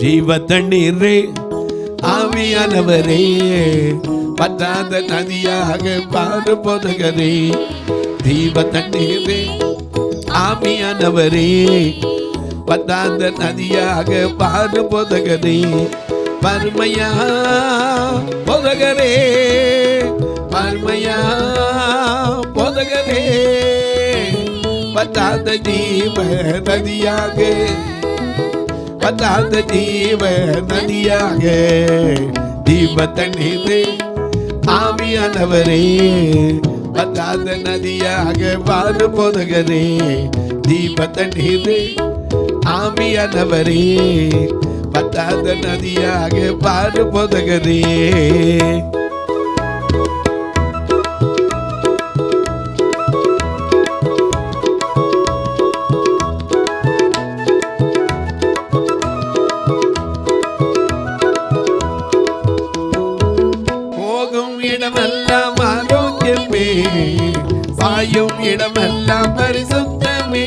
ஜீவ தண்ணீரே ஆவியானவரே, பற்றாத நதியாக பாரு போதகரே. ஜீவ தண்ணீரே ஆவியானவரே, பற்றாத நதியாக பாரு போதகரே. பருமையா போதகரே, பருமையா போதகரே, பற்றாத ஜீவ நதியாக, பற்றாத ஜீவ நதியாக. ஜீவ தண்ணீரே ஆவியானவரே, பற்றாத நதியாக பாரு போதகரே. ஜீவ தண்ணீரே ஆவியானவரே, பற்றாத நதியாக பாரு போதகரே. போகும் இடமெல்லாம் ஆரோக்கியமே, பாயும் இடமெல்லாம் பரிசுத்தமே.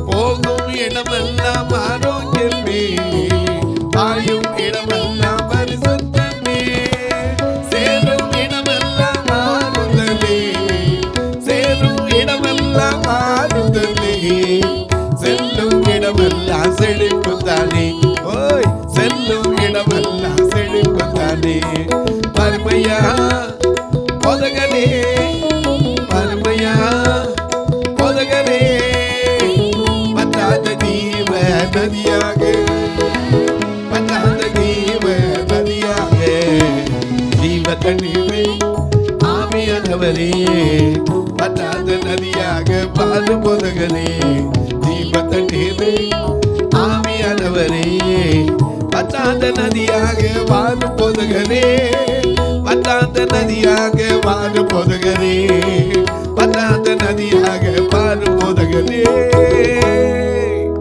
போகும் இடமெல்லாம் ஆரோக்கியமே, பாயும் இடமெல்லாம் பரிசுத்தமே. சேரும் இடமெல்லாம் ஆறுதலே, சேரும் இடமெல்லாம் ஆறுதலே. செல்லும் இடமெல்லாம் செழிப்பு தானே, ஓய் செல்லும் இடமெல்லாம் செழிப்பு தானே. பருமையா போதகரே, பருமையா போதகரே, பற்றாத ஜீவ நதியாக, பற்றாத ஜீவ நதியாக. ஜீவ தண்ணீரே ஆவியானவரே, பற்றாத நதியாக பாரு போதகரே. ஜீவ தண்ணீரே ஆவியானவரே, பற்றாத நதியாக பாரு போதகரே. பற்றாத நதியாக பாரு போதகரே, பற்றாத நதியாக